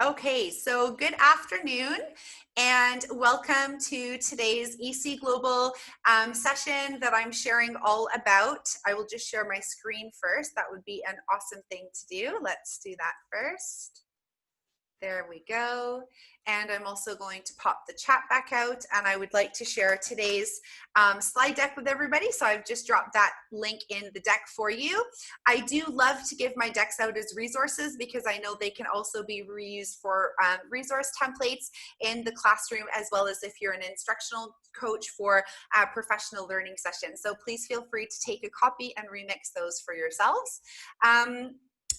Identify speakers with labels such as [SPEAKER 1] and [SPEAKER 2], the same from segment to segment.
[SPEAKER 1] Okay, so good afternoon and welcome to today's EC Global session that I'm sharing all about. I will just share my screen first. That would be an awesome thing to do. Let's do that first. There we go. And I'm also going to pop the chat back out, and I would like to share today's slide deck with everybody. So I've just dropped that link in the deck for you. I do love to give my decks out as resources because I know they can also be reused for resource templates in the classroom, as well as if you're an instructional coach for professional learning sessions. So please feel free to take a copy and remix those for yourselves.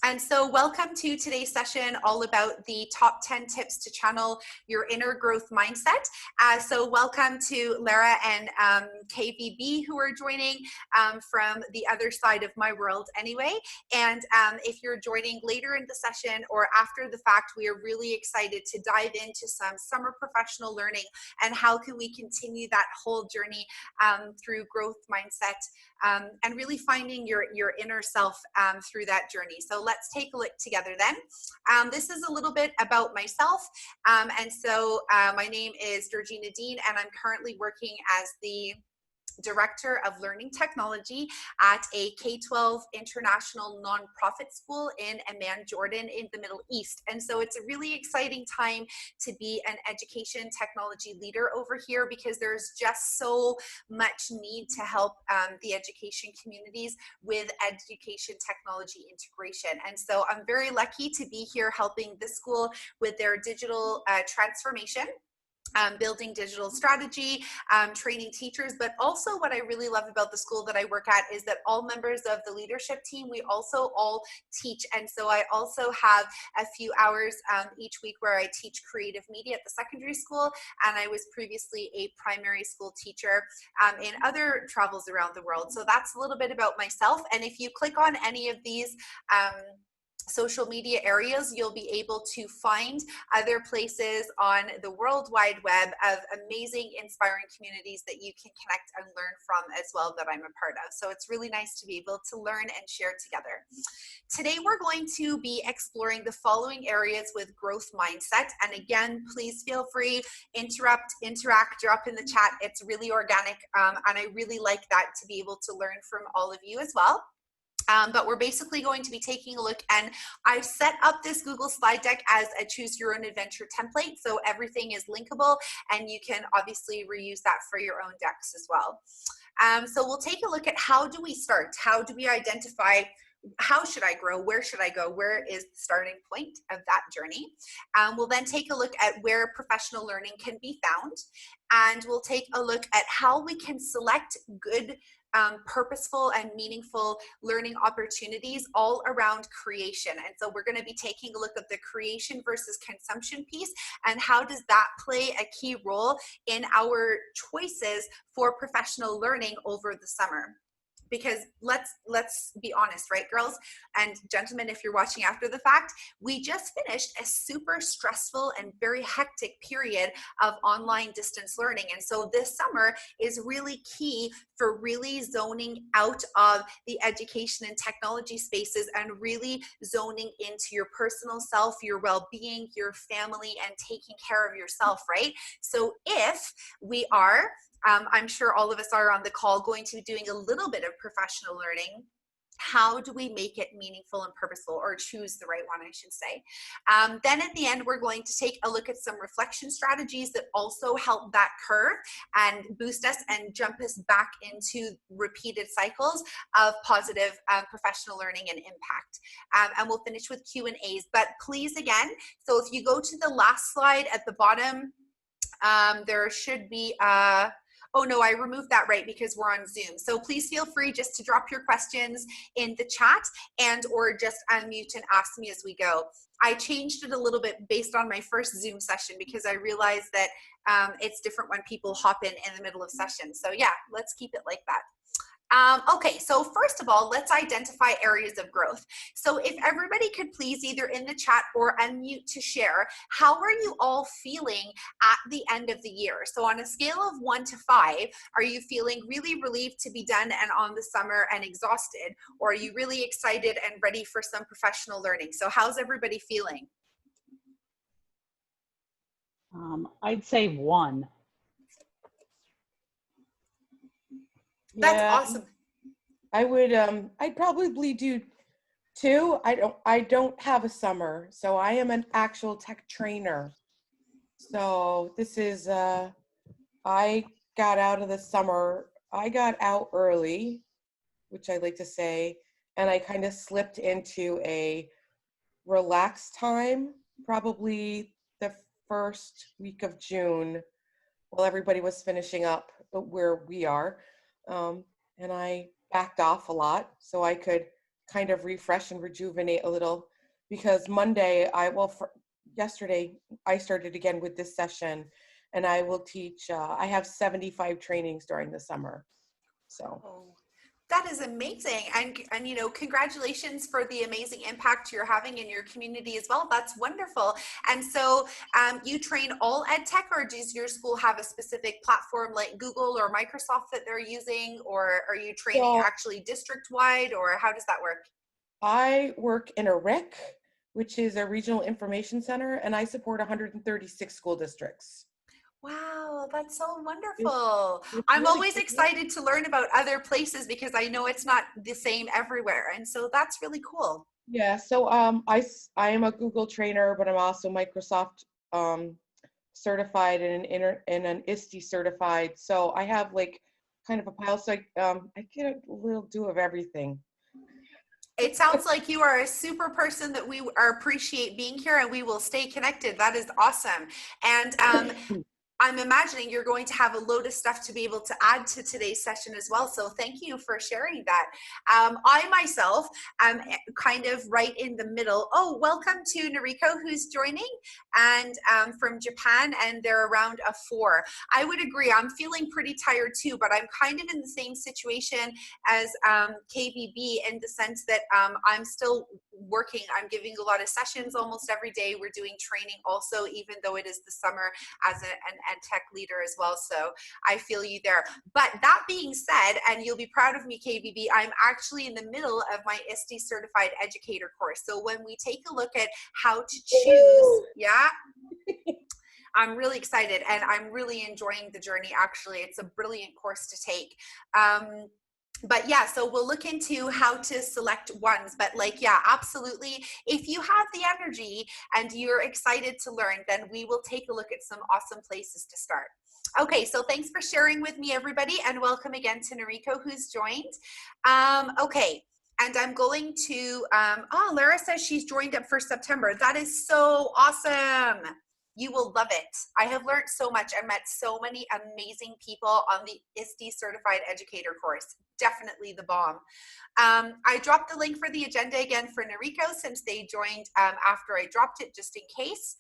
[SPEAKER 1] And so welcome to today's session all about the top 10 tips to channel your inner growth mindset. So welcome to Lara and KVB who are joining from the other side of my world anyway. And if you're joining later in the session or after the fact, we are really excited to dive into some summer professional learning and how can we continue that whole journey through growth mindset and really finding your inner self through that journey. So let's take a look together then. This is a little bit about myself. And so my name is Georgina Dean, and I'm currently working as the Director of Learning Technology at a K-12 international nonprofit school in Amman, Jordan in the Middle East. And so it's a really exciting time to be an education technology leader over here because there's just so much need to help the education communities with education technology integration. And so I'm very lucky to be here helping this school with their digital transformation. Building digital strategy, training teachers, but also what I really love about the school that I work at is that all members of the leadership team, we also all teach. And so I also have a few hours each week where I teach creative media at the secondary school. And I was previously a primary school teacher in other travels around the world. So that's a little bit about myself. And if you click on any of these social media areas, you'll be able to find other places on the World Wide Web of amazing, inspiring communities that you can connect and learn from as well that I'm a part of. So it's really nice to be able to learn and share together. Today, we're going to be exploring the following areas with growth mindset. And again, please feel free, interact, drop in the chat. It's really organic. And I really like that to be able to learn from all of you as well. But we're basically going to be taking a look, and I've set up this Google slide deck as a choose your own adventure template. So everything is linkable and you can obviously reuse that for your own decks as well. So we'll take a look at how do we start? How do we identify how should I grow? Where should I go? Where is the starting point of that journey? We'll then take a look at where professional learning can be found. And we'll take a look at how we can select good purposeful and meaningful learning opportunities all around creation. And so we're going to be taking a look at the creation versus consumption piece and how does that play a key role in our choices for professional learning over the summer. Because let's be honest, right, girls and gentlemen, if you're watching after the fact, we just finished a super stressful and very hectic period of online distance learning. And so this summer is really key for really zoning out of the education and technology spaces and really zoning into your personal self, your well-being, your family, and taking care of yourself, right? So if we are I'm sure all of us are on the call going to be doing a little bit of professional learning. How do we make it meaningful and purposeful, or choose the right one, I should say. Then at the end, we're going to take a look at some reflection strategies that also help that curve and boost us and jump us back into repeated cycles of positive professional learning and impact. And we'll finish with Q&As. But please, again, so if you go to the last slide at the bottom, there should be oh no, I removed that right because we're on Zoom. So please feel free just to drop your questions in the chat and or just unmute and ask me as we go. I changed it a little bit based on my first Zoom session because I realized that it's different when people hop in the middle of sessions. So yeah, let's keep it like that. Okay, so first of all, let's identify areas of growth. So if everybody could please either in the chat or unmute to share, how are you all feeling at the end of the year? So on a scale of 1 to 5, are you feeling really relieved to be done and on the summer and exhausted? Or are you really excited and ready for some professional learning? So how's everybody feeling?
[SPEAKER 2] I'd say 1.
[SPEAKER 1] That's
[SPEAKER 3] Yeah,
[SPEAKER 1] awesome.
[SPEAKER 3] I would I'd probably do 2. I don't have a summer, so I am an actual tech trainer. So this is I got out of the summer. I got out early, which I like to say, and I kind of slipped into a relaxed time, probably the first week of June, while everybody was finishing up where we are. And I backed off a lot so I could kind of refresh and rejuvenate a little, because Monday, yesterday, I started again with this session, and I will teach, I have 75 trainings during the summer. So.
[SPEAKER 1] Oh, that is amazing. And you know, congratulations for the amazing impact you're having in your community as well. That's wonderful. And so you train all ed tech, or does your school have a specific platform like Google or Microsoft that they're using, or are you training
[SPEAKER 3] So
[SPEAKER 1] actually district wide, or how does that work?
[SPEAKER 3] I work in a RIC, which is a regional information center, and I support 136 school districts.
[SPEAKER 1] Wow, that's so
[SPEAKER 3] It's,
[SPEAKER 1] wonderful.
[SPEAKER 3] it's
[SPEAKER 1] I'm
[SPEAKER 3] really
[SPEAKER 1] always
[SPEAKER 3] cool.
[SPEAKER 1] excited to learn about other places because I know it's not the same everywhere. And so that's really cool.
[SPEAKER 3] Yeah, so I am a Google trainer, but I'm also Microsoft um, certified and an ISTE certified. So I have like kind of a pile. So I get a little do of everything.
[SPEAKER 1] It sounds like you are a super person that we appreciate being here, and we will stay connected. That is awesome. And I'm imagining you're going to have a load of stuff to be able to add to today's session as well. So thank you for sharing that. I myself am kind of right in the middle. Oh, welcome to Noriko, who's joining, and from Japan, and they're around a 4. I would agree. I'm feeling pretty tired too, but I'm kind of in the same situation as KVB in the sense that I'm still working. I'm giving a lot of sessions almost every day. We're doing training also, even though it is the summer, as an ed tech leader as well. So I feel you there. But that being said, and you'll be proud of me, KVB, I'm actually in the middle of my ISTE certified educator course. So when we take a look at how to choose, yeah, I'm really excited and I'm really enjoying the journey. Actually, it's a brilliant course to take. But yeah, so we'll look into how to select ones. But like, yeah, absolutely. If you have the energy and you're excited to learn, then we will take a look at some awesome places to start. Okay, so thanks for sharing with me, everybody, and welcome again to Noriko, who's joined. Okay, and I'm going to, oh, Lara says she's joined up for September. That is so awesome. You will love it. I have learned so much. I met so many amazing people on the ISTE Certified Educator course. Definitely the bomb. I dropped the link for the agenda again for Noriko since they joined after I dropped it, just in case.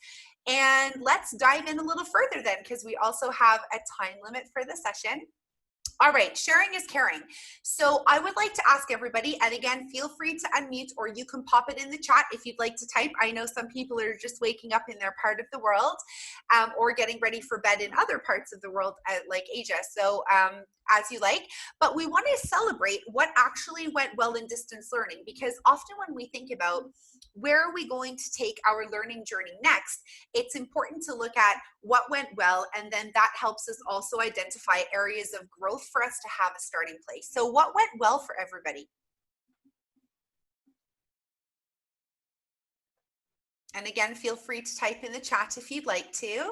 [SPEAKER 1] And let's dive in a little further then, because we also have a time limit for the session. All right, sharing is caring. So I would like to ask everybody, and again, feel free to unmute, or you can pop it in the chat if you'd like to type. I know some people are just waking up in their part of the world, or getting ready for bed in other parts of the world, like Asia. So as you like, but we want to celebrate what actually went well in distance learning, because often when we think about where are we going to take our learning journey next, it's important to look at what went well, and then that helps us also identify areas of growth for us to have a starting place. So what went well for everybody? And again, feel free to type in the chat if you'd like to.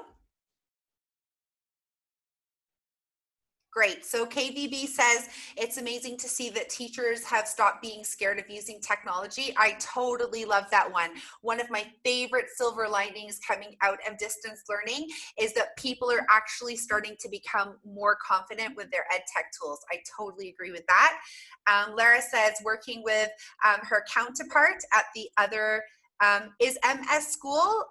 [SPEAKER 1] Great. So KVB says it's amazing to see that teachers have stopped being scared of using technology. I totally love that one. One of my favorite silver linings coming out of distance learning is that people are actually starting to become more confident with their ed tech tools. I totally agree with that. Lara says working with her counterpart at the other, is MS school?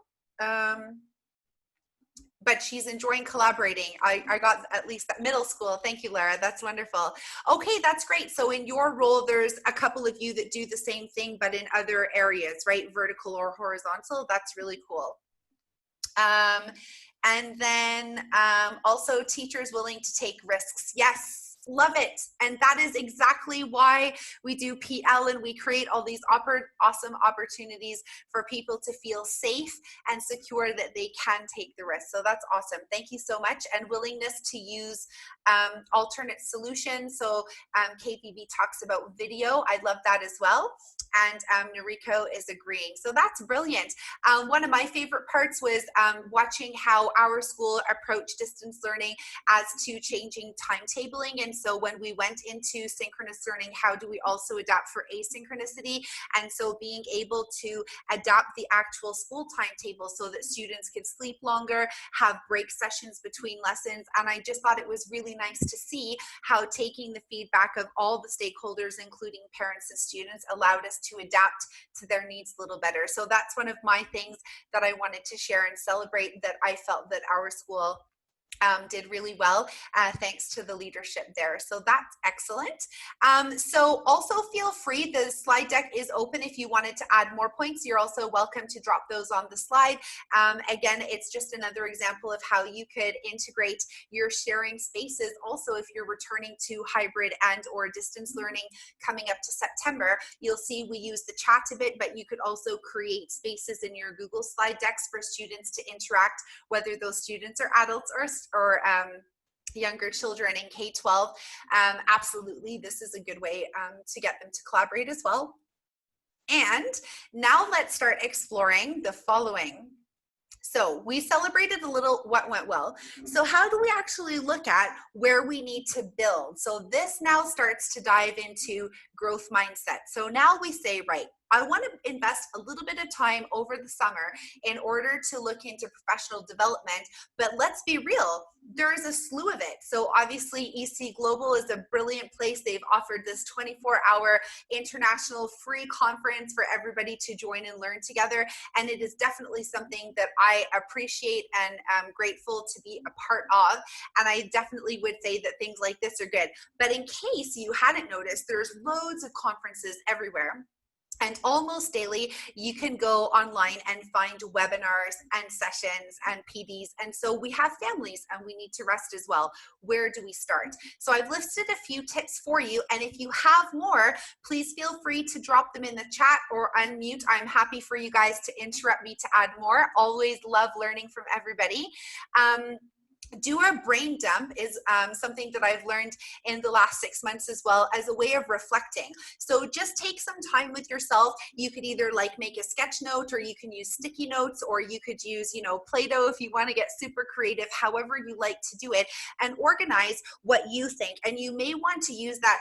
[SPEAKER 1] But she's enjoying collaborating. I got at least that middle school. Thank you, Lara. That's wonderful. Okay, that's great. So in your role, there's a couple of you that do the same thing, but in other areas, right? Vertical or horizontal. That's really cool. And then also teachers willing to take risks. Yes, Love it. And that is exactly why we do PL, and we create all these awesome opportunities for people to feel safe and secure that they can take the risk. So that's awesome. Thank you so much. And willingness to use alternate solutions. So KVB talks about video. I love that as well. And Noriko is agreeing. So that's brilliant. One of my favorite parts was watching how our school approached distance learning as to changing timetabling. And so when we went into synchronous learning, how do we also adapt for asynchronicity? And so being able to adapt the actual school timetable so that students could sleep longer, have break sessions between lessons. And I just thought it was really nice to see how taking the feedback of all the stakeholders, including parents and students, allowed us to adapt to their needs a little better. So that's one of my things that I wanted to share and celebrate, that I felt that our school did really well, thanks to the leadership there. So that's excellent. So also feel free, the slide deck is open. If you wanted to add more points, you're also welcome to drop those on the slide. Again, it's just another example of how you could integrate your sharing spaces. Also, if you're returning to hybrid and or distance learning coming up to September, you'll see we use the chat a bit, but you could also create spaces in your Google slide decks for students to interact, whether those students are adults or younger children in K-12. Absolutely, this is a good way to get them to collaborate as well. And now let's start exploring the following. So we celebrated a little what went well. So how do we actually look at where we need to build? So this now starts to dive into growth mindset. So now we say, right, I want to invest a little bit of time over the summer in order to look into professional development, but let's be real, there is a slew of it. So obviously EC Global is a brilliant place. They've offered this 24-hour international free conference for everybody to join and learn together. And it is definitely something that I appreciate and am grateful to be a part of. And I definitely would say that things like this are good. But in case you hadn't noticed, there's loads of conferences everywhere. And almost daily, you can go online and find webinars and sessions and PDs. And so we have families and we need to rest as well. Where do we start? So I've listed a few tips for you. And if you have more, please feel free to drop them in the chat or unmute. I'm happy for you guys to interrupt me to add more. Always love learning from everybody. Do a brain dump is something that I've learned in the last 6 months as well, as a way of reflecting. So just take some time with yourself. You could either like make a sketch note, or you can use sticky notes, or you could use, you know, Play-Doh if you want to get super creative, however you like to do it, and organize what you think. And you may want to use that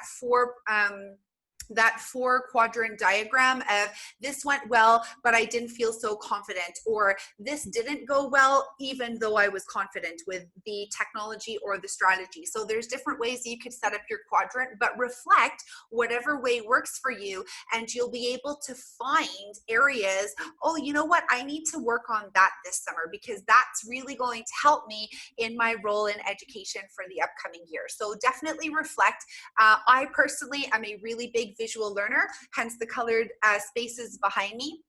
[SPEAKER 1] four quadrant diagram of this went well, but I didn't feel so confident, or this didn't go well, even though I was confident with the technology or the strategy. So there's different ways you could set up your quadrant, but reflect whatever way works for you, and you'll be able to find areas, oh, you know what, I need to work on that this summer, because that's really going to help me in my role in education for the upcoming year. So definitely reflect. I personally am a really big visual learner, hence the colored spaces behind me.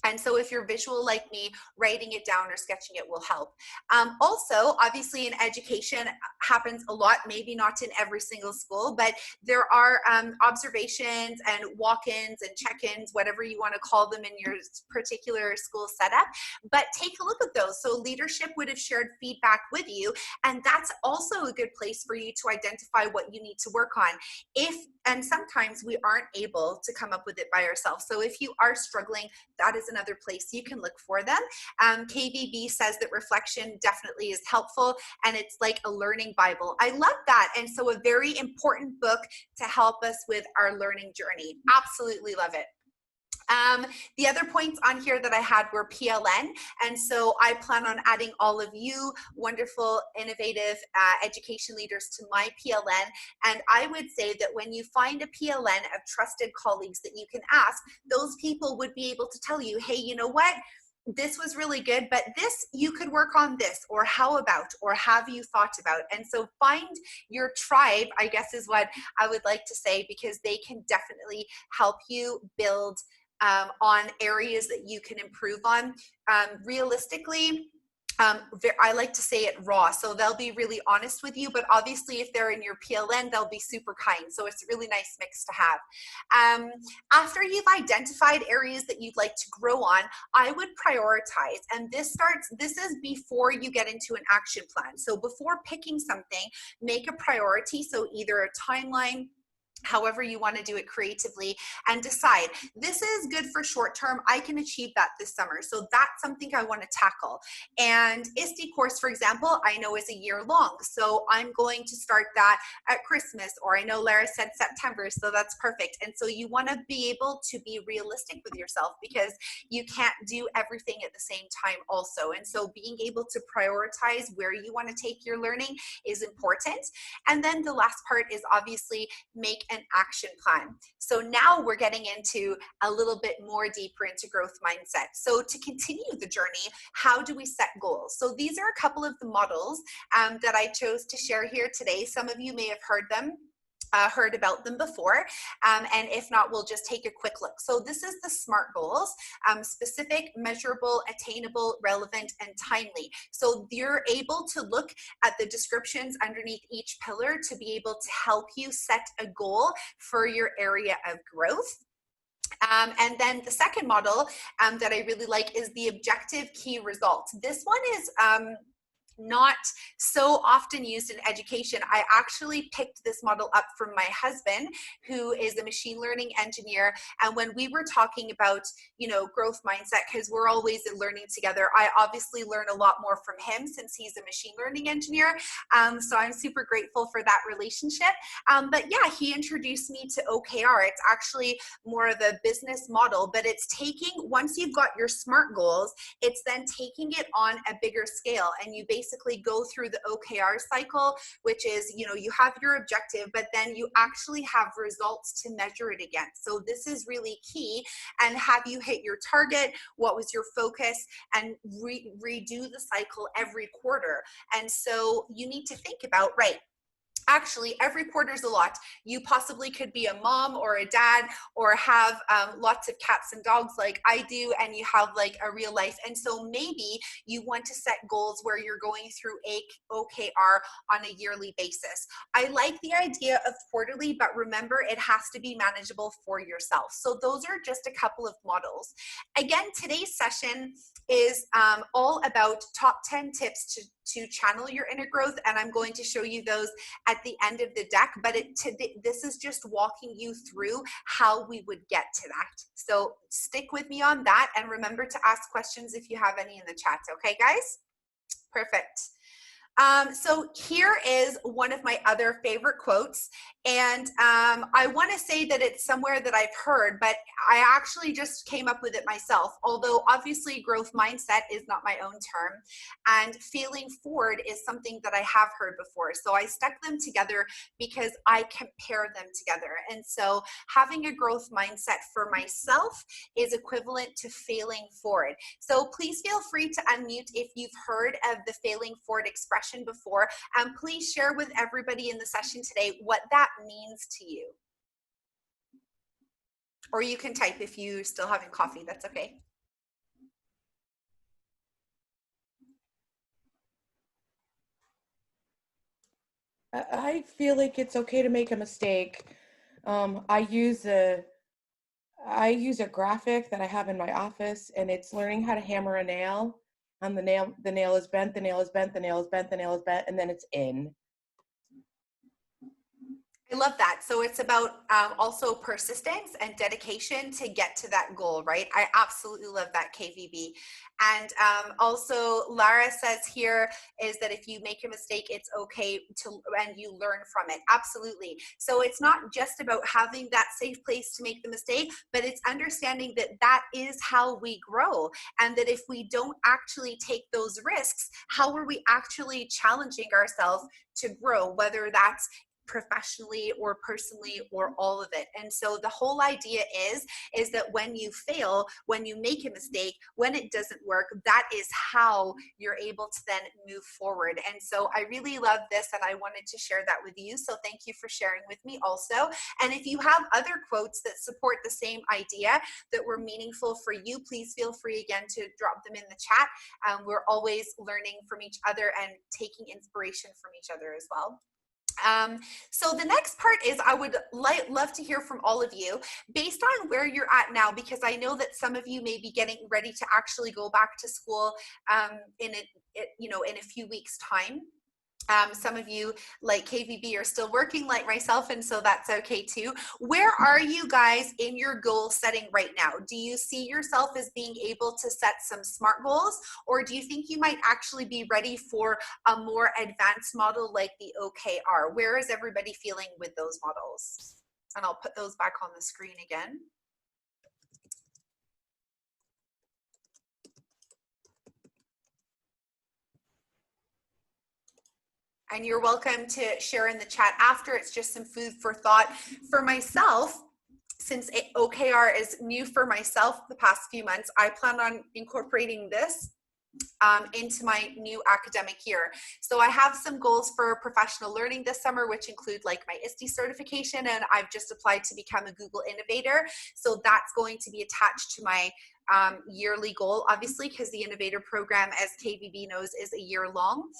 [SPEAKER 1] And so if you're visual like me, writing it down or sketching it will help. Also, obviously in education happens a lot, maybe not in every single school, but there are observations and walk-ins and check-ins, whatever you want to call them in your particular school setup, but take a look at those. So leadership would have shared feedback with you, and that's also a good place for you to identify what you need to work on. And sometimes we aren't able to come up with it by ourselves. So if you are struggling, that is another place you can look for them. KVB says that reflection definitely is helpful, and it's like a learning Bible. I love that. And so a very important book to help us with our learning journey. Absolutely love it. The other points on here that I had were PLN, and so I plan on adding all of you wonderful, innovative education leaders to my PLN, and I would say that when you find a PLN of trusted colleagues that you can ask, those people would be able to tell you, hey, you know what? This was really good, but this, you could work on this, or how about, or have you thought about? And so find your tribe, I guess is what I would like to say, because they can definitely help you build on areas that you can improve on. Realistically, I like to say it raw. So they'll be really honest with you, but obviously if they're in your PLN, they'll be super kind. So it's a really nice mix to have. After you've identified areas that you'd like to grow on, I would prioritize. And this is before you get into an action plan. So before picking something, make a priority. So either a timeline, however you want to do it creatively, and decide this is good for short term. I can achieve that this summer. So that's something I want to tackle. And ISTE course, for example, I know is a year long. So I'm going to start that at Christmas, or I know Lara said September, so that's perfect. And so you want to be able to be realistic with yourself, because you can't do everything at the same time also. And so being able to prioritize where you want to take your learning is important. And then the last part is obviously make an action plan. So now we're getting into a little bit more deeper into growth mindset. So to continue the journey, how do we set goals? So these are a couple of the models that I chose to share here today. Some of you may have heard about them before, and if not, we'll just take a quick look. So this is the SMART goals: specific, measurable, attainable, relevant, and timely. So you're able to look at the descriptions underneath each pillar to be able to help you set a goal for your area of growth. And then the second model that I really like is the objective key results. This one is not so often used in education. I actually picked this model up from my husband, who is a machine learning engineer. And when we were talking about, growth mindset, because we're always learning together, I obviously learn a lot more from him since he's a machine learning engineer. So I'm super grateful for that relationship. But yeah, he introduced me to OKR. It's actually more of a business model, but it's once you've got your SMART goals, it's then taking it on a bigger scale. And you basically go through the OKR cycle, which is, you have your objective, but then you actually have results to measure it against. So this is really key. And have you hit your target? What was your focus? And redo the cycle every quarter. And so you need to think about, right, actually, every quarter is a lot. You possibly could be a mom or a dad, or have lots of cats and dogs like I do, and you have like a real life. And so maybe you want to set goals where you're going through OKR on a yearly basis. I like the idea of quarterly, but remember, it has to be manageable for yourself. So those are just a couple of models. Again, today's session is all about top 10 tips to channel your inner growth, and I'm going to show you those at the end of the deck, but this is just walking you through how we would get to that. So stick with me on that, and remember to ask questions if you have any in the chat. Okay, guys? Perfect. So here is one of my other favorite quotes, and I want to say that it's somewhere that I've heard, but I actually just came up with it myself, although obviously growth mindset is not my own term, and feeling forward is something that I have heard before. So I stuck them together because I compare them together. And so having a growth mindset for myself is equivalent to failing forward. So please feel free to unmute if you've heard of the failing forward expression before, and please share with everybody in the session today what that means to you. Or you can type if you're still having coffee, that's okay.
[SPEAKER 3] I feel like it's okay to make a mistake. I use a graphic that I have in my office, and it's learning how to hammer a nail. And the nail is bent, the nail is bent, the nail is bent, the nail is bent, and then it's in.
[SPEAKER 1] I love that. So it's about also persistence and dedication to get to that goal, right? I absolutely love that, KVB. And also Lara says here is that if you make a mistake, it's okay to, and you learn from it. Absolutely. So it's not just about having that safe place to make the mistake, but it's understanding that that is how we grow. And that if we don't actually take those risks, how are we actually challenging ourselves to grow? Whether that's professionally or personally or all of it. And so the whole idea is that when you fail, when you make a mistake, when it doesn't work, that is how you're able to then move forward. And so I really love this, and I wanted to share that with you. So thank you for sharing with me also. And if you have other quotes that support the same idea that were meaningful for you, please feel free again to drop them in the chat. We're always learning from each other and taking inspiration from each other as well. So the next part is I would love to hear from all of you based on where you're at now, because I know that some of you may be getting ready to actually go back to school in a few weeks' time. Some of you, like KVB, are still working like myself, and so that's okay too. Where are you guys in your goal setting right now? Do you see yourself as being able to set some SMART goals, or do you think you might actually be ready for a more advanced model like the OKR? Where is everybody feeling with those models? And I'll put those back on the screen again. And you're welcome to share in the chat after. It's just some food for thought. For myself, since OKR is new for myself the past few months, I plan on incorporating this into my new academic year. So I have some goals for professional learning this summer, which include like my ISTE certification, and I've just applied to become a Google Innovator. So that's going to be attached to my yearly goal, obviously, because the Innovator program, as KVB knows, is a year long.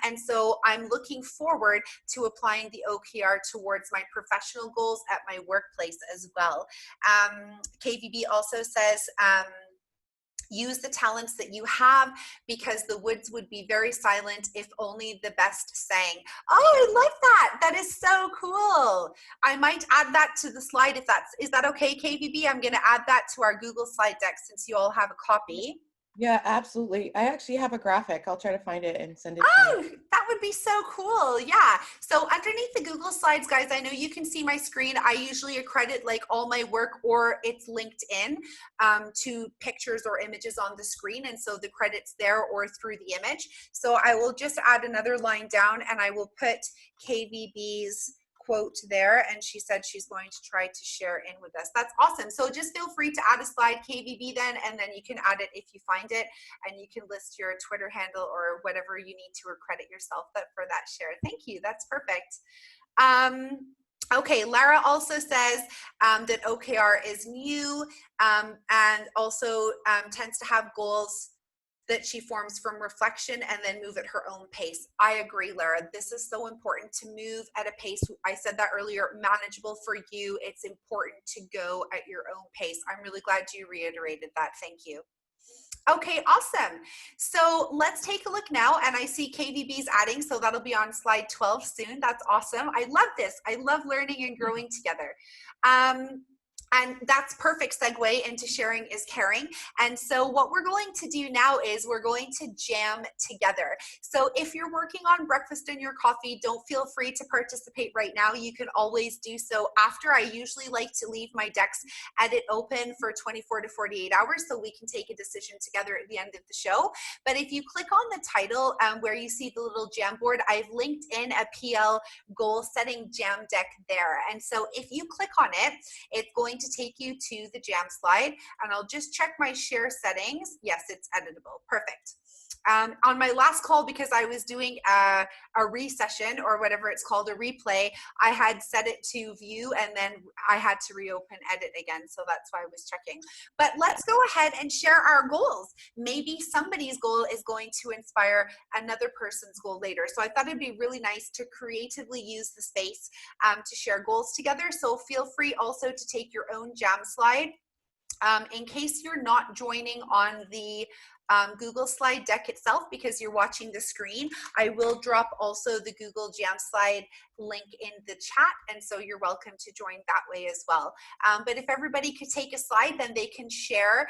[SPEAKER 1] And so I'm looking forward to applying the OKR towards my professional goals at my workplace as well. KVB also says, use the talents that you have, because the woods would be very silent if only the best sang. Oh, I love that. That is so cool. I might add that to the slide if is that okay, KVB? I'm going to add that to our Google slide deck since you all have a copy.
[SPEAKER 3] Yeah, absolutely. I actually have a graphic. I'll try to find it and send it to you.
[SPEAKER 1] That would be so cool. Yeah. So underneath the Google Slides, guys, I know you can see my screen. I usually accredit like all my work, or it's linked in to pictures or images on the screen. And so the credit's there or through the image. So I will just add another line down, and I will put KVB's quote there, and she said she's going to try to share in with us. That's awesome. So just feel free to add a slide, KVB, then, and then you can add it if you find it, and you can list your Twitter handle or whatever you need to accredit yourself for that share. Thank you. That's perfect. Okay, Lara also says that OKR is new and also tends to have goals that she forms from reflection and then move at her own pace. I agree, Lara. This is so important to move at a pace. I said that earlier, manageable for you. It's important to go at your own pace. I'm really glad you reiterated that. Thank you. Okay, awesome. So let's take a look now, and I see KVB's adding, so that'll be on slide 12 soon. That's awesome. I love this. I love learning and growing together. And that's perfect segue into sharing is caring. And so what we're going to do now is we're going to jam together. So if you're working on breakfast and your coffee, don't feel free to participate right now. You can always do so after. I usually like to leave my Dex edit open for 24 to 48 hours so we can take a decision together at the end of the show. But if you click on the title where you see the little Jamboard, I've linked in a PL goal setting jam deck there. And so if you click on it, it's going to take you to the jam slide, and I'll just check my share settings. Yes, it's editable. Perfect. On my last call, because I was doing a re-session, or whatever it's called, a replay, I had set it to view, and then I had to reopen edit again. So that's why I was checking. But let's go ahead and share our goals. Maybe somebody's goal is going to inspire another person's goal later. So I thought it'd be really nice to creatively use the space to share goals together. So feel free also to take your own jam slide. In case you're not joining on the Google slide deck itself because you're watching the screen, I will drop also the Google Jam slide link in the chat, and so you're welcome to join that way as well. But if everybody could take a slide, then they can share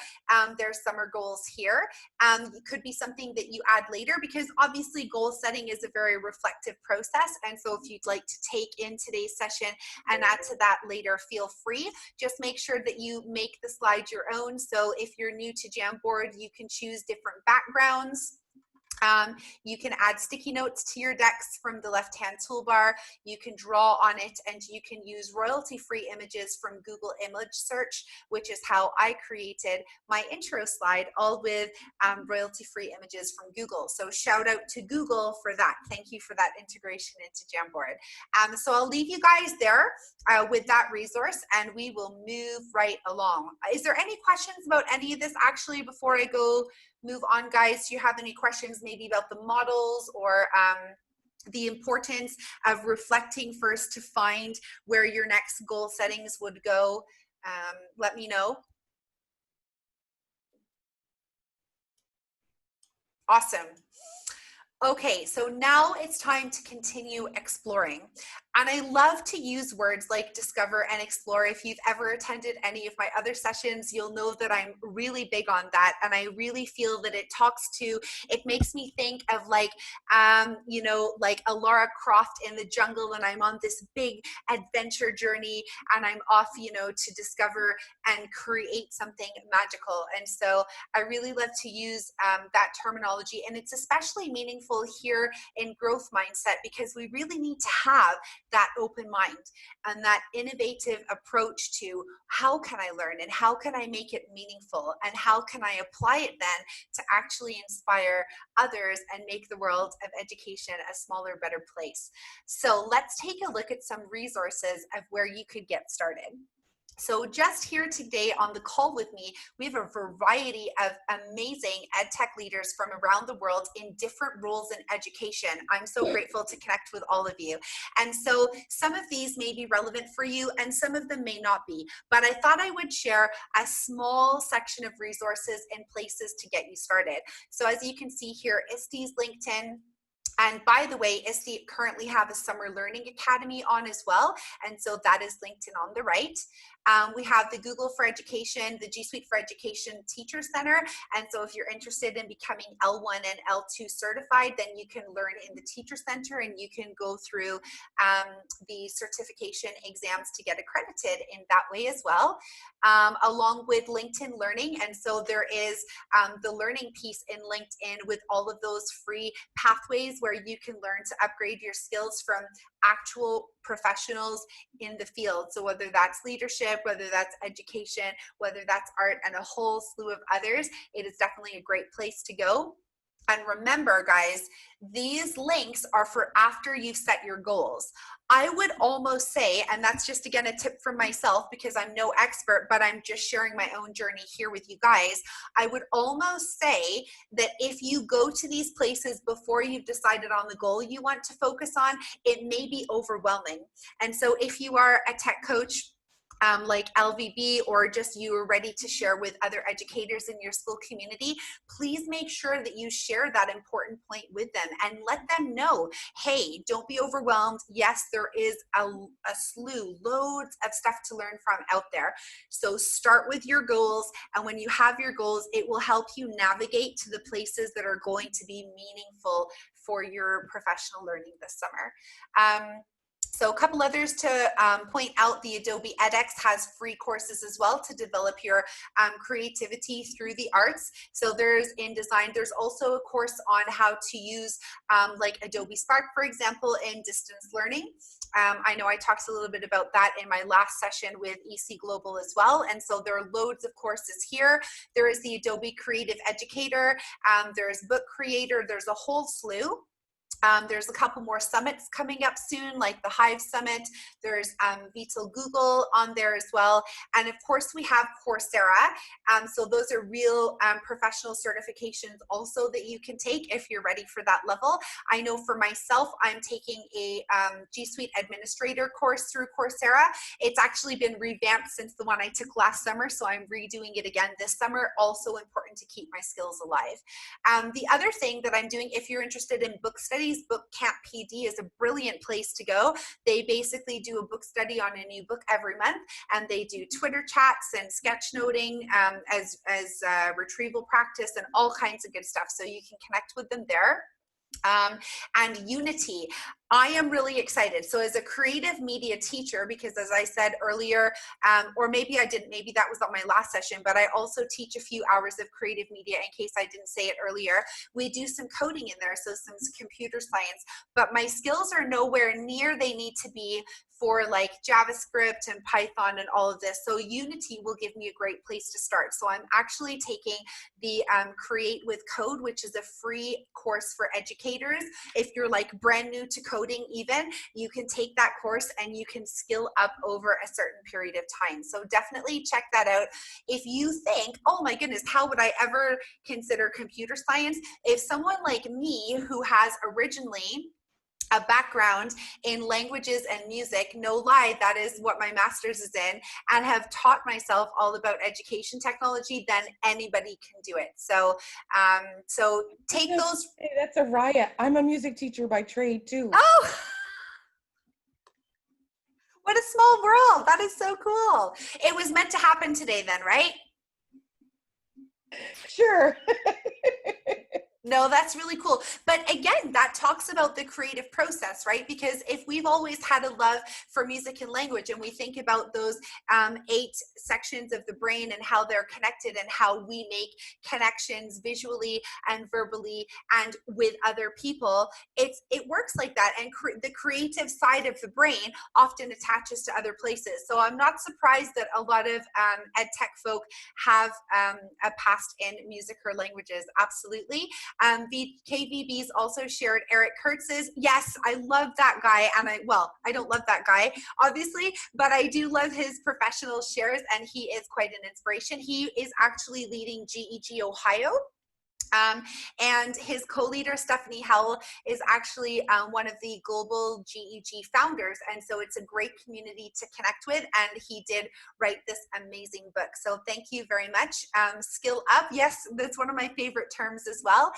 [SPEAKER 1] their summer goals here. It could be something that you add later, because obviously goal setting is a very reflective process, and so if you'd like to take in today's session and add to that later, feel free. Just make sure that you make the slide your own. So if you're new to Jamboard, you can choose different backgrounds. You can add sticky notes to your decks from the left-hand toolbar. You can draw on it, and you can use royalty-free images from Google Image Search, which is how I created my intro slide, all with royalty-free images from Google. So shout out to Google for that. Thank you for that integration into Jamboard. So I'll leave you guys there with that resource, and we will move right along. Is there any questions about any of this actually before I move on, guys? Do you have any questions maybe about the models or the importance of reflecting first to find where your next goal settings would go? Let me know. Awesome. Okay, so now it's time to continue exploring. And I love to use words like discover and explore. If you've ever attended any of my other sessions, you'll know that I'm really big on that. And I really feel that it makes me think of like, you know, like a Lara Croft in the jungle, and I'm on this big adventure journey, and I'm off, you know, to discover and create something magical. And so I really love to use that terminology. And it's especially meaningful here in growth mindset, because we really need to have that open mind and that innovative approach to how can I learn and how can I make it meaningful and how can I apply it then to actually inspire others and make the world of education a smaller, better place. So let's take a look at some resources of where you could get started. So just here today on the call with me, we have a variety of amazing ed tech leaders from around the world in different roles in education. I'm so grateful to connect with all of you. And so some of these may be relevant for you and some of them may not be, but I thought I would share a small section of resources and places to get you started. So as you can see here, ISTE's LinkedIn. And by the way, ISTE currently have a Summer Learning Academy on as well. And so that is LinkedIn on the right. We have the Google for Education, the G Suite for Education Teacher Center. And so if you're interested in becoming L1 and L2 certified, then you can learn in the Teacher Center and you can go through the certification exams to get accredited in that way as well, along with LinkedIn Learning. And so there is the learning piece in LinkedIn with all of those free pathways where you can learn to upgrade your skills from actual professionals in the field. So whether that's leadership, whether that's education, whether that's art, and a whole slew of others, it is definitely a great place to go. And remember, guys, these links are for after you've set your goals. I would almost say, and that's just again a tip from myself because I'm no expert, but I'm just sharing my own journey here with you guys. I would almost say that if you go to these places before you've decided on the goal you want to focus on, it may be overwhelming. And so if you are a tech coach, like LVB, or just you are ready to share with other educators in your school community, please make sure that you share that important point with them and let them know, hey, don't be overwhelmed. Yes, there is a slew, loads of stuff to learn from out there. So start with your goals, and when you have your goals, it will help you navigate to the places that are going to be meaningful for your professional learning this summer. So a couple others to point out, the Adobe edX has free courses as well to develop your creativity through the arts. So there's InDesign. There's also a course on how to use like Adobe Spark, for example, in distance learning. I know I talked a little bit about that in my last session with EC Global as well. And so there are loads of courses here. There is the Adobe Creative Educator. There's Book Creator. There's a whole slew. There's a couple more summits coming up soon, like the Hive Summit. There's Vital Google on there as well. And of course, we have Coursera. So those are real professional certifications also that you can take if you're ready for that level. I know for myself, I'm taking a G Suite Administrator course through Coursera. It's actually been revamped since the one I took last summer, so I'm redoing it again this summer. Also important to keep my skills alive. The other thing that I'm doing, if you're interested in book studies, Book Camp PD is a brilliant place to go. They basically do a book study on a new book every month, and they do Twitter chats and sketchnoting as retrieval practice and all kinds of good stuff. So you can connect with them there. And Unity. I am really excited. So as a creative media teacher, because as I said earlier, or maybe I didn't, maybe that was not my last session, but I also teach a few hours of creative media in case I didn't say it earlier. We do some coding in there, so some computer science, but my skills are nowhere near they need to be for like JavaScript and Python and all of this. So Unity will give me a great place to start. So I'm actually taking the Create with Code, which is a free course for educators. If you're like brand new to coding even, you can take that course and you can skill up over a certain period of time. So definitely check that out. If you think, oh my goodness, how would I ever consider computer science? If someone like me who has originally a background in languages and music, no lie, that is what my master's is in, and have taught myself all about education technology, then anybody can do it. So, so take those.
[SPEAKER 3] Hey, that's a riot. I'm a music teacher by trade too.
[SPEAKER 1] Oh, what a small world. That is so cool. It was meant to happen today then, right?
[SPEAKER 3] Sure.
[SPEAKER 1] No, that's really cool. But again, that talks about the creative process, right? Because if we've always had a love for music and language, and we think about those 8 sections of the brain and how they're connected and how we make connections visually and verbally and with other people, it works like that. And the creative side of the brain often attaches to other places. So I'm not surprised that a lot of ed tech folk have a past in music or languages. Absolutely. KVB's also shared Eric Kurtz's. Yes, I love that guy. And I don't love that guy, obviously, but I do love his professional shares, and he is quite an inspiration. He is actually leading GEG Ohio. And his co-leader, Stephanie Hell, is actually one of the global GEG founders. And so it's a great community to connect with. And he did write this amazing book. So thank you very much. Skill up. Yes, that's one of my favorite terms as well.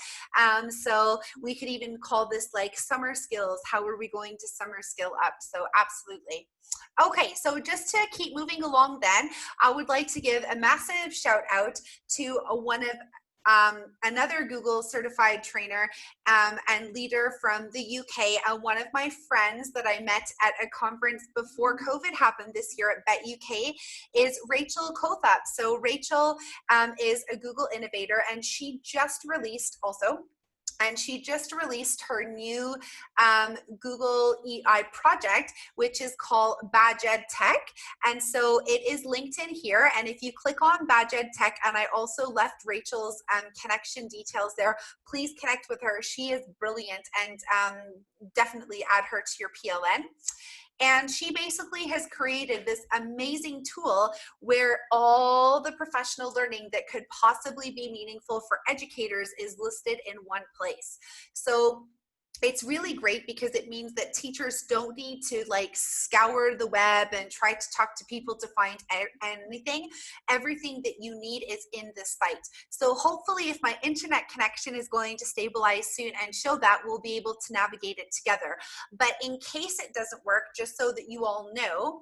[SPEAKER 1] So we could even call this like summer skills. How are we going to summer skill up? So absolutely. Okay, so just to keep moving along then, I would like to give a massive shout out to one of another Google certified trainer and leader from the UK. One of my friends that I met at a conference before COVID happened this year at Bet UK is Rachel Kothap. So Rachel is a Google innovator, and she just released her new Google EI project, which is called Badge Ed Tech. And so it is linked in here. And if you click on Badge Ed Tech, and I also left Rachel's connection details there, please connect with her. She is brilliant, and definitely add her to your PLN. And she basically has created this amazing tool where all the professional learning that could possibly be meaningful for educators is listed in one place. So it's really great because it means that teachers don't need to like scour the web and try to talk to people to find anything. Everything that you need is in this site. So hopefully, if my internet connection is going to stabilize soon and show that, we'll be able to navigate it together. But in case it doesn't work, just so that you all know,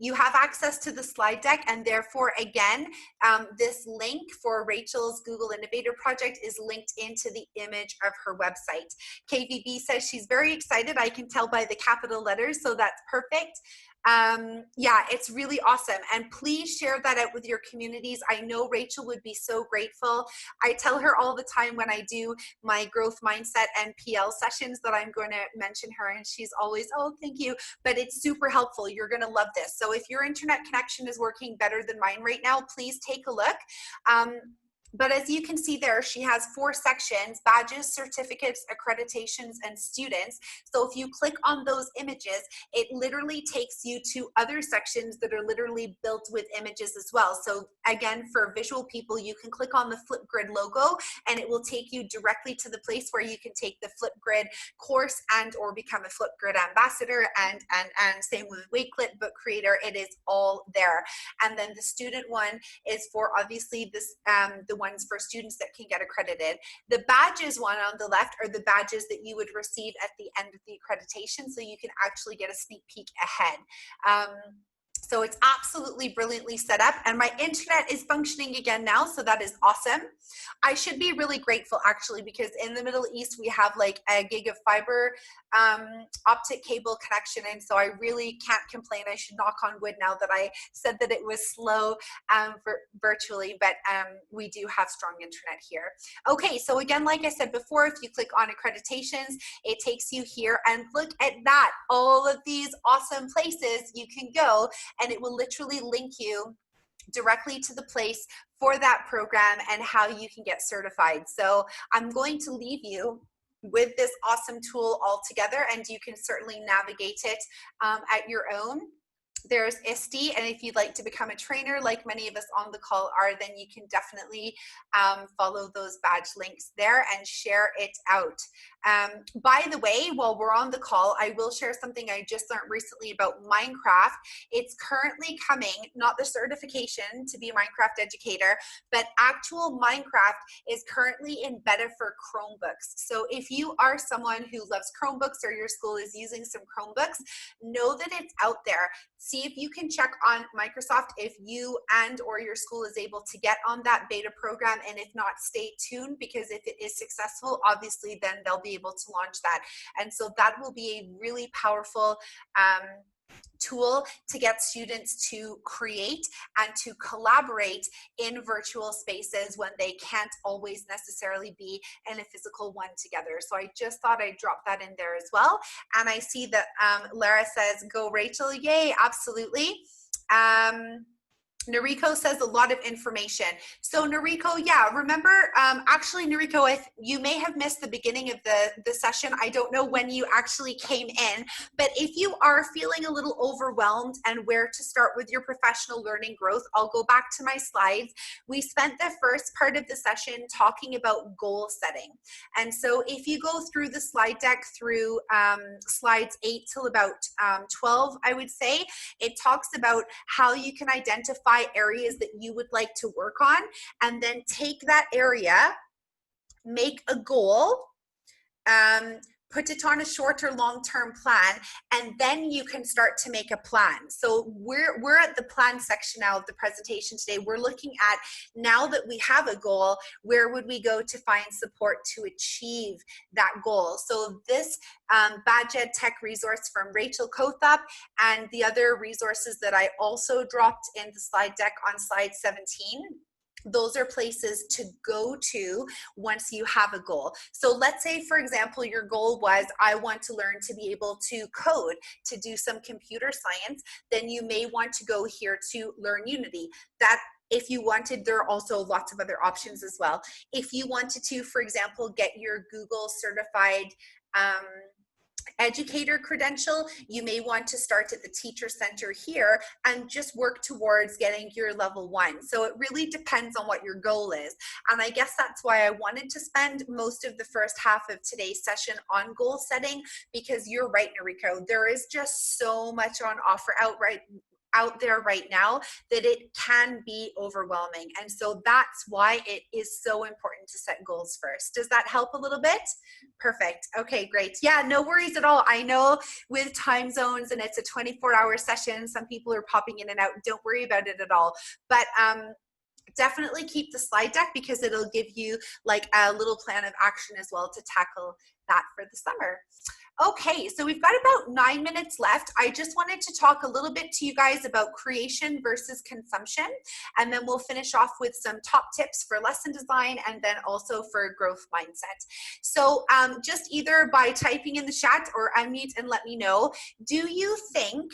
[SPEAKER 1] you have access to the slide deck, and therefore, again, this link for Rachel's Google Innovator Project is linked into the image of her website. KVB says she's very excited. I can tell by the capital letters, so that's perfect. Yeah, it's really awesome. And please share that out with your communities. I know Rachel would be so grateful. I tell her all the time when I do my growth mindset and PL sessions that I'm going to mention her, and she's always, oh, thank you. But it's super helpful. You're going to love this. So if your internet connection is working better than mine right now, please take a look. But as you can see there, she has 4 sections: badges, certificates, accreditations, and students. So if you click on those images, it literally takes you to other sections that are literally built with images as well. So again, for visual people, you can click on the Flipgrid logo, and it will take you directly to the place where you can take the Flipgrid course and or become a Flipgrid ambassador, and same with Wakelet Book Creator. It is all there. And then the student one is for obviously this the ones for students that can get accredited. The badges one on the left are the badges that you would receive at the end of the accreditation, so you can actually get a sneak peek ahead. So it's absolutely brilliantly set up, and my internet is functioning again now, so that is awesome. I should be really grateful actually, because in the Middle East we have like a gig of fiber optic cable connection, and so I really can't complain. I should knock on wood now that I said that it was slow virtually, but we do have strong internet here. Okay, so again, like I said before, if you click on accreditations, it takes you here, and look at that, all of these awesome places you can go, and it will literally link you directly to the place for that program and how you can get certified. So I'm going to leave you with this awesome tool all together, and you can certainly navigate it at your own. There's ISTE, and if you'd like to become a trainer like many of us on the call are, then you can definitely follow those badge links there and share it out. By the way, while we're on the call, I will share something I just learned recently about Minecraft. It's currently coming, not the certification to be a Minecraft educator, but actual Minecraft is currently in beta for Chromebooks. So if you are someone who loves Chromebooks, or your school is using some Chromebooks, know that it's out there. See if you can check on Microsoft if you and or your school is able to get on that beta program, and if not, stay tuned, because if it is successful, obviously then they'll be able to launch that. And so that will be a really powerful tool to get students to create and to collaborate in virtual spaces when they can't always necessarily be in a physical one together. So I just thought I'd drop that in there as well. And I see that Lara says, go Rachel, yay, absolutely. Noriko says a lot of information. So Noriko, yeah, remember, actually Noriko, you may have missed the beginning of the session. I don't know when you actually came in, but if you are feeling a little overwhelmed and where to start with your professional learning growth, I'll go back to my slides. We spent the first part of the session talking about goal setting. And so if you go through the slide deck through slides 8 till about 12, I would say, it talks about how you can identify areas that you would like to work on, and then take that area, make a goal, put it on a short or long-term plan, and then you can start to make a plan. So we're at the plan section now of the presentation today. We're looking at, now that we have a goal, where would we go to find support to achieve that goal? So this Badge Ed Tech resource from Rachel Kothop, and the other resources that I also dropped in the slide deck on slide 17, those are places to go to once you have a goal. So let's say, for example, your goal was, I want to learn to be able to code, to do some computer science, then you may want to go here to learn Unity. That, if you wanted, there are also lots of other options as well. If you wanted to, for example, get your Google certified educator credential, you may want to start at the teacher center here and just work towards getting your level 1. So it really depends on what your goal is. And I guess that's why I wanted to spend most of the first half of today's session on goal setting, because you're right, Noriko, there is just so much on offer out there right now that it can be overwhelming. And so that's why it is so important to set goals first. Does that help a little bit? Perfect. Okay, great. Yeah, no worries at all. I know with time zones and it's a 24-hour session, some people are popping in and out. Don't worry about it at all. But definitely keep the slide deck, because it'll give you like a little plan of action as well to tackle that for the summer. Okay, so we've got about 9 minutes left. I just wanted to talk a little bit to you guys about creation versus consumption, and then we'll finish off with some top tips for lesson design, and then also for growth mindset. So just either by typing in the chat or unmute and let me know, do you think,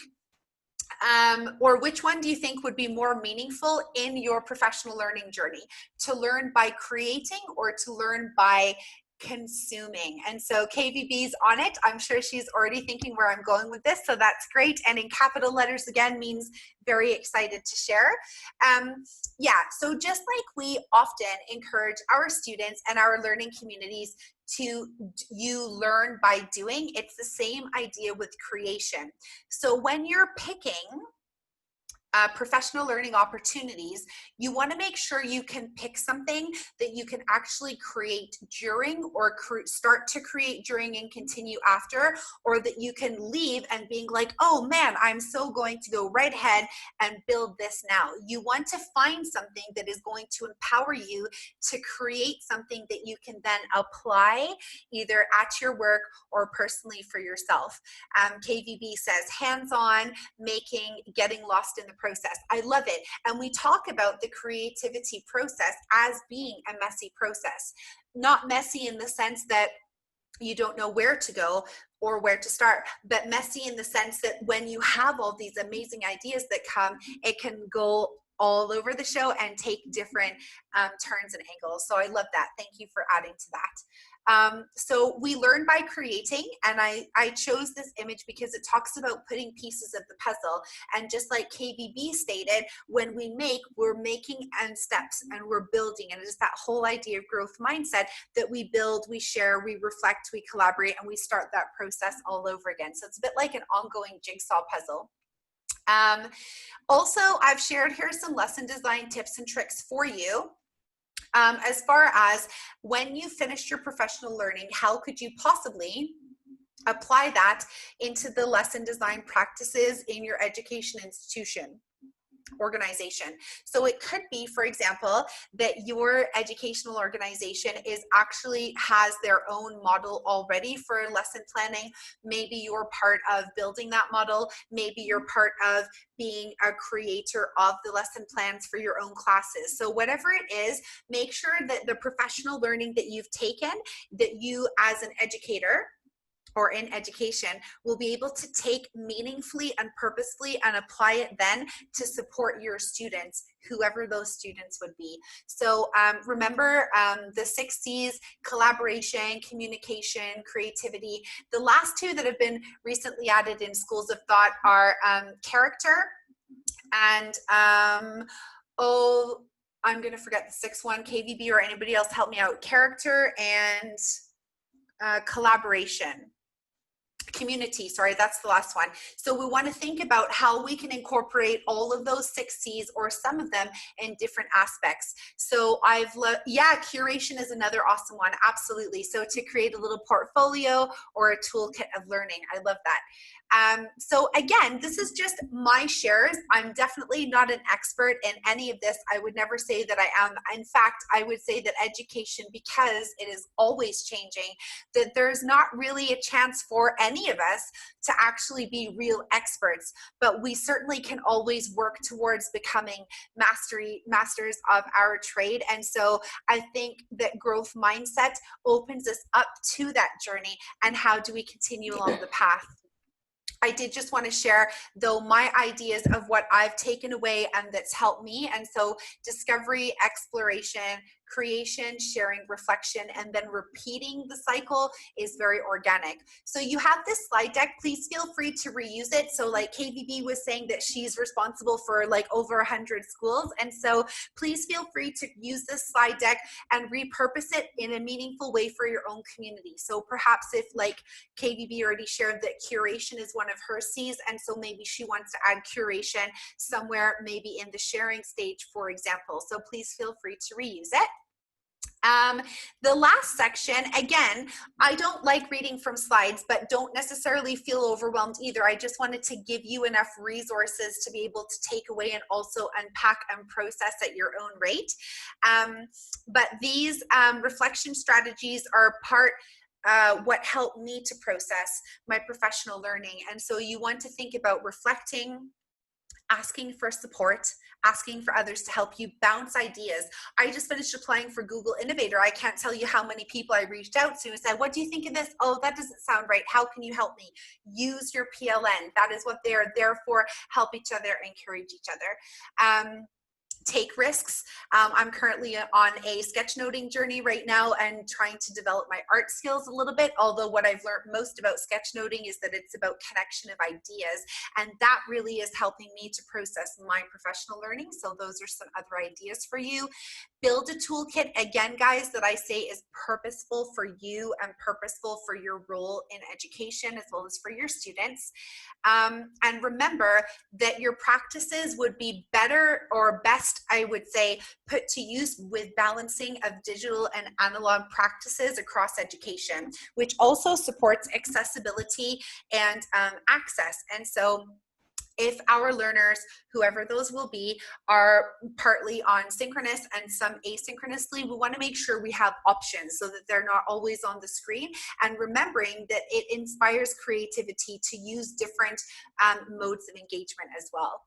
[SPEAKER 1] or which one do you think would be more meaningful in your professional learning journey? To learn by creating or to learn by consuming? And so KVB's on it. I'm sure she's already thinking where I'm going with this, so that's great. And in capital letters again means very excited to share. Yeah, so just like we often encourage our students and our learning communities to learn by doing, it's the same idea with creation. So when you're picking professional learning opportunities, you want to make sure you can pick something that you can actually create during, or start to create during and continue after, or that you can leave and being like, oh man, I'm so going to go right ahead and build this now. You want to find something that is going to empower you to create something that you can then apply either at your work or personally for yourself. KVB says hands-on, making, getting lost in the process. I love it. And we talk about the creativity process as being a messy process. Not messy in the sense that you don't know where to go or where to start, but messy in the sense that when you have all these amazing ideas that come, it can go all over the show and take different turns and angles. So I love that. Thank you for adding to that. So we learn by creating, and I chose this image because it talks about putting pieces of the puzzle. And just like KVB stated, when we make, we're making and steps, and we're building. And it is that whole idea of growth mindset that we build, we share, we reflect, we collaborate, and we start that process all over again. So it's a bit like an ongoing jigsaw puzzle. Also, I've shared here some lesson design tips and tricks for you. As far as when you finished your professional learning, how could you possibly apply that into the lesson design practices in your education institution? Organization. So it could be, for example, that your educational organization has their own model already for lesson planning. Maybe you're part of building that model. Maybe you're part of being a creator of the lesson plans for your own classes. So whatever it is, make sure that the professional learning that you've taken, that you as an educator or in education will be able to take meaningfully and purposefully and apply it then to support your students, whoever those students would be. So remember the 6 C's: collaboration, communication, creativity. The last 2 that have been recently added in schools of thought are character and, I'm gonna forget the 6th one. KVB or anybody else help me out. Character and collaboration. Community, sorry, that's the last one. So we want to think about how we can incorporate all of those 6 C's or some of them in different aspects. So curation is another awesome one. Absolutely. So to create a little portfolio or a toolkit of learning. I love that. So again, this is just my shares. I'm definitely not an expert in any of this. I would never say that I am. In fact, I would say that education, because it is always changing, that there's not really a chance for any of us to actually be real experts, but we certainly can always work towards becoming masters of our trade. And so I think that growth mindset opens us up to that journey. And how do we continue along the path? I did just want to share, though, my ideas of what I've taken away and that's helped me. And so discovery, exploration, creation, sharing, reflection, and then repeating the cycle is very organic. So you have this slide deck. Please feel free to reuse it. So like KVB was saying that she's responsible for like over 100 schools. And so please feel free to use this slide deck and repurpose it in a meaningful way for your own community. So perhaps if, like KVB already shared, that curation is one of her C's, and so maybe she wants to add curation somewhere, maybe in the sharing stage, for example. So please feel free to reuse it. The last section, again, I don't like reading from slides, but don't necessarily feel overwhelmed either. I just wanted to give you enough resources to be able to take away and also unpack and process at your own rate. But these reflection strategies are part what helped me to process my professional learning. And so you want to think about reflecting, asking for support, asking for others to help you bounce ideas. I just finished applying for Google Innovator. I can't tell you how many people I reached out to and said, what do you think of this? Oh, that doesn't sound right. How can you help me? Use your PLN. That is what they're there for. Help each other, encourage each other. Take risks. I'm currently on a sketchnoting journey right now and trying to develop my art skills a little bit, although what I've learned most about sketchnoting is that it's about connection of ideas, and that really is helping me to process my professional learning. So those are some other ideas for you. build a toolkit, again, guys, that I say is purposeful for you and purposeful for your role in education as well as for your students. And remember that your practices would be better or best, I would say, put to use with balancing of digital and analog practices across education, which also supports accessibility and access. And so if our learners, whoever those will be, are partly on synchronous and some asynchronously, we want to make sure we have options so that they're not always on the screen, and remembering that it inspires creativity to use different modes of engagement as well.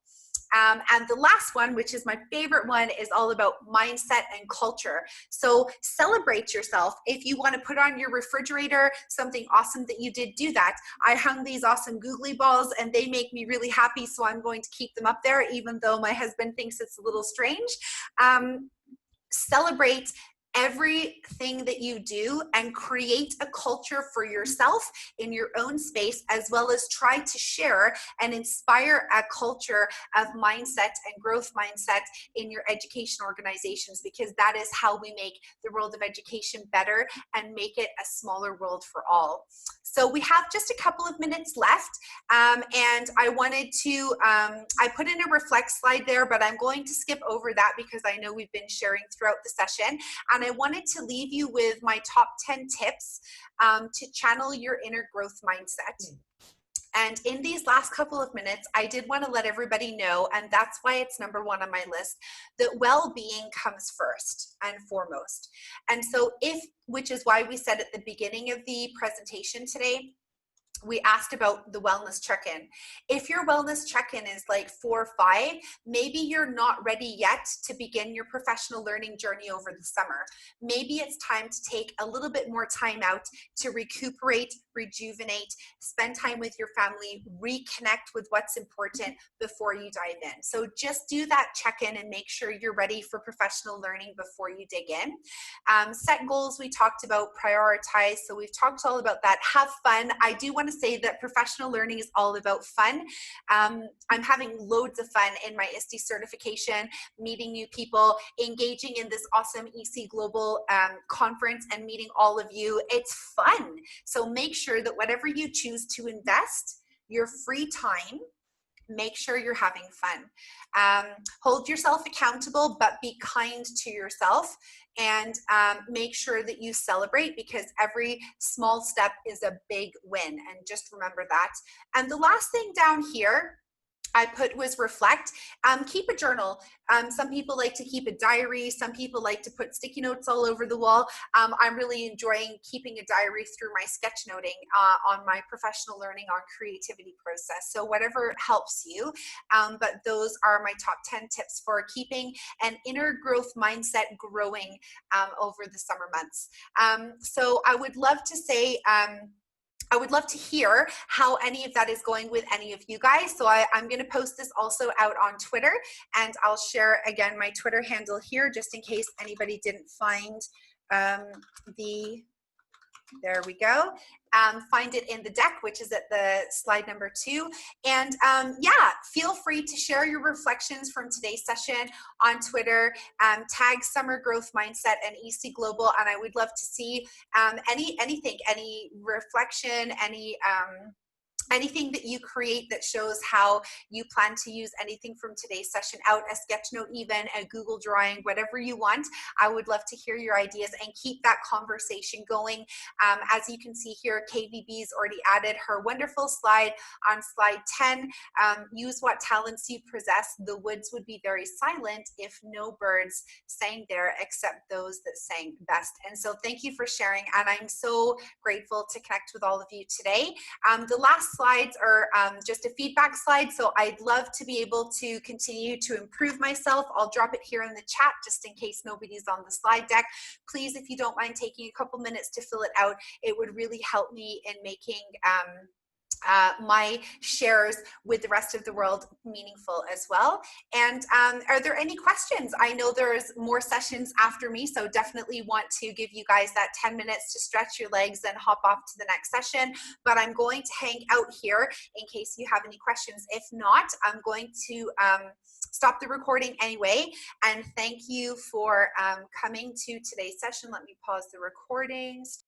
[SPEAKER 1] And the last one, which is my favorite one, is all about mindset and culture. So celebrate yourself. If you want to put on your refrigerator something awesome that you did, do that. I hung these awesome googly balls and they make me really happy, so I'm going to keep them up there, even though my husband thinks it's a little strange. Celebrate everything that you do and create a culture for yourself in your own space, as well as try to share and inspire a culture of mindset and growth mindset in your education organizations, because that is how we make the world of education better and make it a smaller world for all. So we have just a couple of minutes left, and I wanted to, I put in a reflect slide there, but I'm going to skip over that because I know we've been sharing throughout the session. And I wanted to leave you with my top 10 tips to channel your inner growth mindset. And in these last couple of minutes, I did want to let everybody know, and that's why it's number one on my list, that well-being comes first and foremost. And so which is why we said at the beginning of the presentation today, we asked about the wellness check-in. If your wellness check-in is like 4 or 5, maybe you're not ready yet to begin your professional learning journey over the summer. Maybe it's time to take a little bit more time out to recuperate, rejuvenate, spend time with your family, reconnect with what's important before you dive in. So just do that check-in and make sure you're ready for professional learning before you dig in. Set goals, we talked about. Prioritize, so we've talked all about that. Have fun. I do want to say that professional learning is all about fun. I'm having loads of fun in my ISTE certification, meeting new people, engaging in this awesome EC Global conference and meeting all of you. It's fun. So make sure that whatever you choose to invest your free time, make sure you're having fun. Hold yourself accountable, but be kind to yourself, and make sure that you celebrate, because every small step is a big win. And just remember that. And the last thing down here I put was reflect. Keep a journal. Some people like to keep a diary. Some people like to put sticky notes all over the wall. I'm really enjoying keeping a diary through my sketchnoting on my professional learning on creativity process. So whatever helps you. But those are my top 10 tips for keeping an inner growth mindset growing over the summer months. So I would love to say, I would love to hear how any of that is going with any of you guys. So I'm going to post this also out on Twitter, and I'll share again my Twitter handle here just in case anybody didn't find there we go. Find it in the deck, which is at the slide number 2. And yeah, feel free to share your reflections from today's session on Twitter. Tag Summer Growth Mindset and EC Global, and I would love to see anything, any reflection, anything that you create that shows how you plan to use anything from today's session out, a sketch note even, a Google drawing, whatever you want. I would love to hear your ideas and keep that conversation going. As you can see here, KVB's already added her wonderful slide on slide 10. Use what talents you possess. The woods would be very silent if no birds sang there except those that sang best. And so thank you for sharing, and I'm so grateful to connect with all of you today. The last slides are just a feedback slide, so I'd love to be able to continue to improve myself. I'll drop it here in the chat just in case nobody's on the slide deck. Please, if you don't mind taking a couple minutes to fill it out, it would really help me in making my shares with the rest of the world meaningful as well. And are there any questions? I know there's more sessions after me, so definitely want to give you guys that 10 minutes to stretch your legs and hop off to the next session. But I'm going to hang out here in case you have any questions. If not, I'm going to stop the recording anyway. And thank you for coming to today's session. Let me pause the recordings.